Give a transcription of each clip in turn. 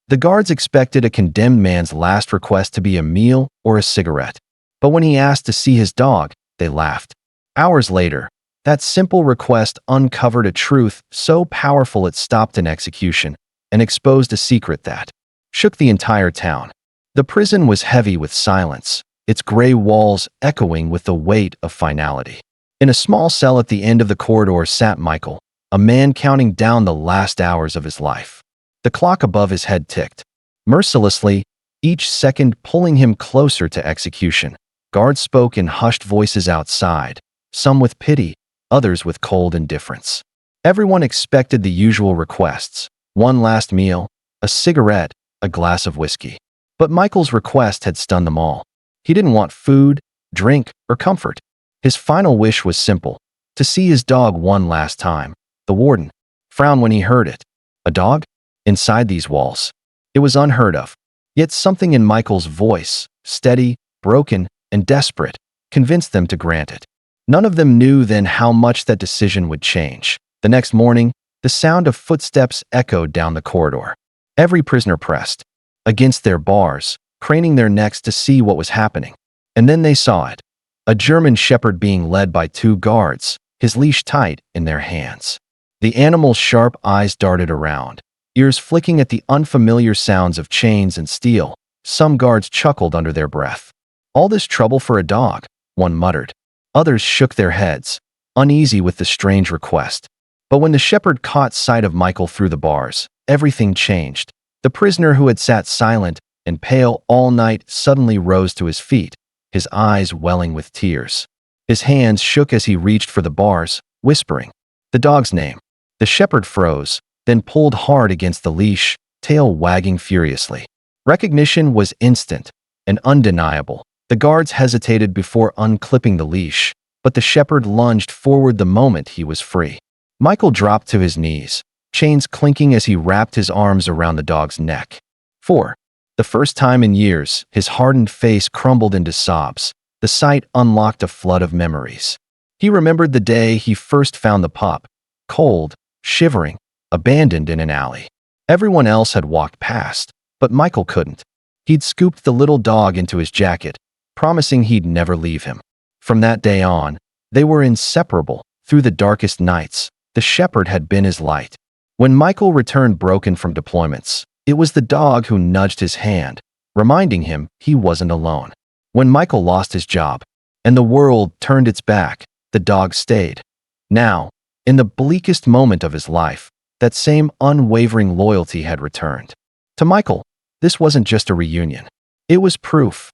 The guards expected a condemned man's last request to be a meal or a cigarette. But when he asked to see his dog, they laughed. Hours later, that simple request uncovered a truth so powerful it stopped an execution and exposed a secret that shook the entire town. The prison was heavy with silence, its gray walls echoing with the weight of finality. In a small cell at the end of the corridor sat Michael, a man counting down the last hours of his life. The clock above his head ticked, mercilessly, each second pulling him closer to execution. Guards spoke in hushed voices outside, some with pity, others with cold indifference. Everyone expected the usual requests: one last meal, a cigarette, a glass of whiskey. But Michael's request had stunned them all. He didn't want food, drink, or comfort. His final wish was simple: to see his dog one last time. The warden frowned when he heard it. A dog? Inside these walls? It was unheard of. Yet something in Michael's voice, steady, broken, and desperate, convinced them to grant it. None of them knew then how much that decision would change. The next morning, the sound of footsteps echoed down the corridor. Every prisoner pressed against their bars, craning their necks to see what was happening. And then they saw it. A German shepherd being led by two guards, his leash tight in their hands. The animal's sharp eyes darted around, ears flicking at the unfamiliar sounds of chains and steel. Some guards chuckled under their breath. "All this trouble for a dog," one muttered. Others shook their heads, uneasy with the strange request. But when the shepherd caught sight of Michael through the bars, everything changed. The prisoner who had sat silent and pale all night suddenly rose to his feet, his eyes welling with tears. His hands shook as he reached for the bars, whispering the dog's name. The shepherd froze, then pulled hard against the leash, tail wagging furiously. Recognition was instant and undeniable. The guards hesitated before unclipping the leash, but the shepherd lunged forward the moment he was free. Michael dropped to his knees, chains clinking as he wrapped his arms around the dog's neck. For the first time in years, his hardened face crumbled into sobs. The sight unlocked a flood of memories. He remembered the day he first found the pup, cold, shivering, abandoned in an alley. Everyone else had walked past, but Michael couldn't. He'd scooped the little dog into his jacket, promising he'd never leave him. From that day on, they were inseparable. Through the darkest nights, the shepherd had been his light. When Michael returned broken from deployments, it was the dog who nudged his hand, reminding him he wasn't alone. When Michael lost his job, and the world turned its back, the dog stayed. Now, in the bleakest moment of his life, that same unwavering loyalty had returned. To Michael, this wasn't just a reunion. It was proof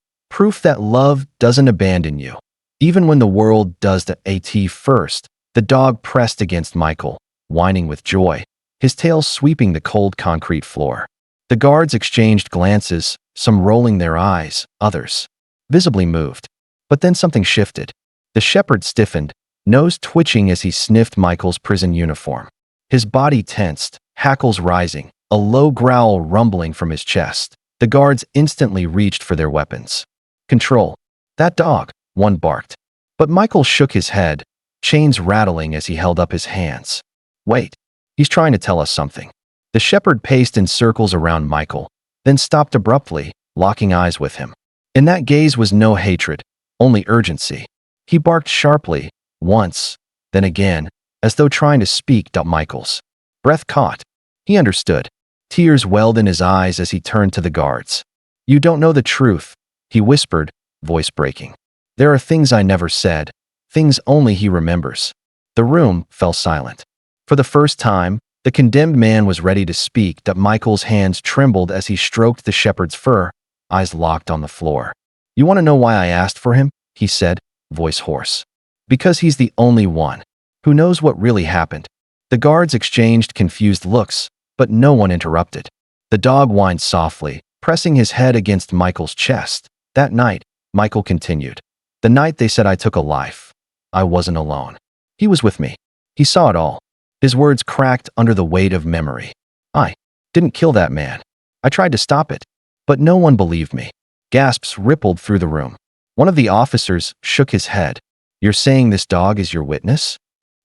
that love doesn't abandon you. Even when the world does the AT first, the dog pressed against Michael, whining with joy, his tail sweeping the cold concrete floor. The guards exchanged glances, some rolling their eyes, others visibly moved. But then something shifted. The shepherd stiffened, nose twitching as he sniffed Michael's prison uniform. His body tensed, hackles rising, a low growl rumbling from his chest. The guards instantly reached for their weapons. "Control. That dog," one barked. But Michael shook his head, chains rattling as he held up his hands. "Wait. He's trying to tell us something." The shepherd paced in circles around Michael, then stopped abruptly, locking eyes with him. In that gaze was no hatred, only urgency. He barked sharply, once, then again, as though trying to speak. Michael's breath caught. He understood. Tears welled in his eyes as he turned to the guards. "You don't know the truth," he whispered, voice breaking. "There are things I never said, things only he remembers." The room fell silent. For the first time, the condemned man was ready to speak. Michael's hands trembled as he stroked the shepherd's fur, eyes locked on the floor. "You want to know why I asked for him?" he said, voice hoarse. "Because he's the only one who knows what really happened." The guards exchanged confused looks, but no one interrupted. The dog whined softly, pressing his head against Michael's chest. "That night," Michael continued, "the night they said I took a life, I wasn't alone. He was with me. He saw it all." His words cracked under the weight of memory. "I didn't kill that man. I tried to stop it. But no one believed me." Gasps rippled through the room. One of the officers shook his head. "You're saying this dog is your witness?"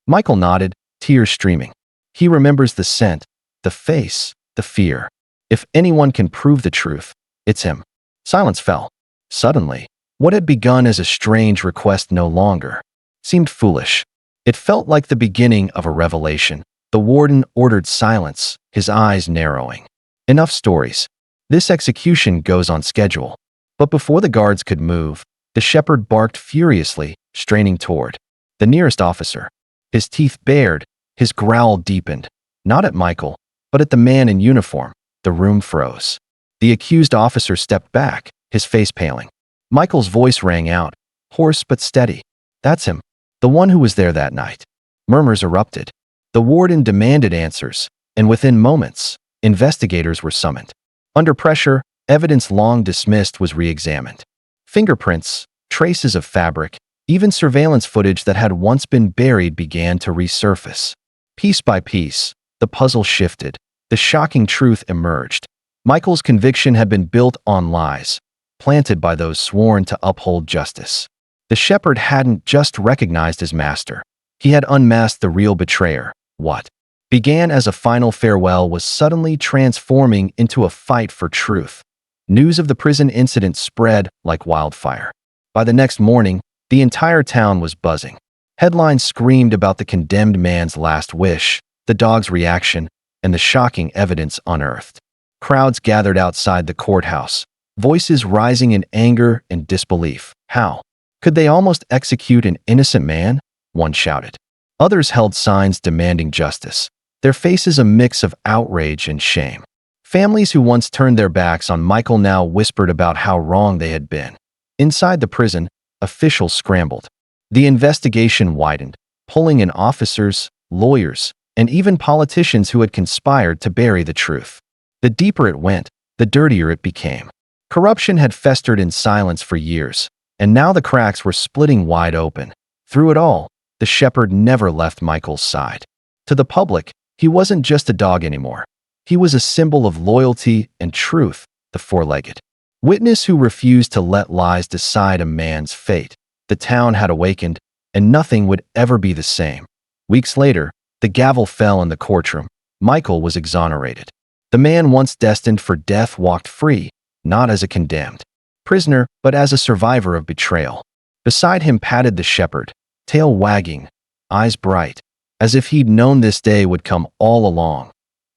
Michael nodded, tears streaming. He remembers the scent, the face, the fear. If anyone can prove the truth, it's him. Silence fell. Suddenly, what had begun as a strange request no longer seemed foolish. It felt like the beginning of a revelation. The warden ordered silence, his eyes narrowing. Enough stories. This execution goes on schedule. But before the guards could move, the shepherd barked furiously, straining toward the nearest officer. His teeth bared, his growl deepened, not at Michael, but at the man in uniform. The room froze. The accused officer stepped back, his face paling. Michael's voice rang out, hoarse but steady. That's him. The one who was there that night. Murmurs erupted. The warden demanded answers, and within moments, investigators were summoned. Under pressure, evidence long dismissed was re-examined. Fingerprints, traces of fabric, even surveillance footage that had once been buried began to resurface. Piece by piece, the puzzle shifted. The shocking truth emerged. Michael's conviction had been built on lies, planted by those sworn to uphold justice. The shepherd hadn't just recognized his master. He had unmasked the real betrayer. What began as a final farewell was suddenly transforming into a fight for truth. News of the prison incident spread like wildfire. By the next morning, the entire town was buzzing. Headlines screamed about the condemned man's last wish, the dog's reaction, and the shocking evidence unearthed. Crowds gathered outside the courthouse, voices rising in anger and disbelief. How could they almost execute an innocent man? One shouted. Others held signs demanding justice, their faces a mix of outrage and shame. Families who once turned their backs on Michael now whispered about how wrong they had been. Inside the prison, officials scrambled. The investigation widened, pulling in officers, lawyers, and even politicians who had conspired to bury the truth. The deeper it went, the dirtier it became. Corruption had festered in silence for years, and now the cracks were splitting wide open. Through it all, the shepherd never left Michael's side. To the public, he wasn't just a dog anymore. He was a symbol of loyalty and truth, the four-legged witness who refused to let lies decide a man's fate. The town had awakened, and nothing would ever be the same. Weeks later, the gavel fell in the courtroom. Michael was exonerated. The man once destined for death walked free, not as a condemned prisoner, but as a survivor of betrayal. Beside him padded the shepherd, tail wagging, eyes bright, as if he'd known this day would come all along.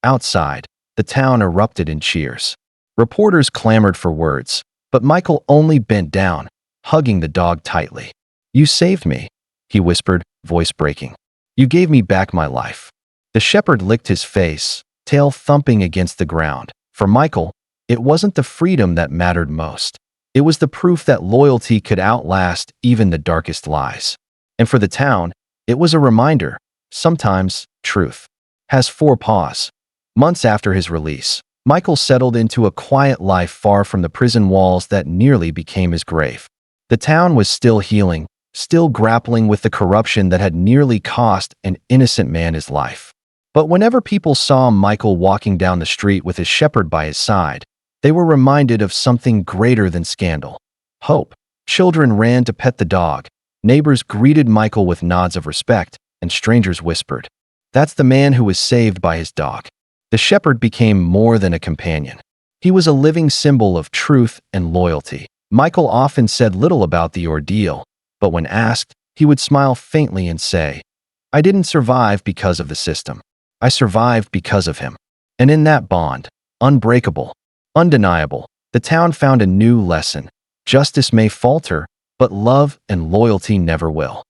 Outside, the town erupted in cheers. Reporters clamored for words, but Michael only bent down, hugging the dog tightly. "You saved me," he whispered, voice breaking. "You gave me back my life." The shepherd licked his face, tail thumping against the ground. For Michael, it wasn't the freedom that mattered most. It was the proof that loyalty could outlast even the darkest lies. And for the town, it was a reminder, sometimes truth has four paws. Months after his release, Michael settled into a quiet life far from the prison walls that nearly became his grave. The town was still healing, still grappling with the corruption that had nearly cost an innocent man his life. But whenever people saw Michael walking down the street with his shepherd by his side, they were reminded of something greater than scandal: hope. Children ran to pet the dog, neighbors greeted Michael with nods of respect, and strangers whispered, "That's the man who was saved by his dog." The shepherd became more than a companion. He was a living symbol of truth and loyalty. Michael often said little about the ordeal, but when asked, he would smile faintly and say, "I didn't survive because of the system. I survived because of him." And in that bond, unbreakable, undeniable, the town found a new lesson. Justice may falter, but love and loyalty never will.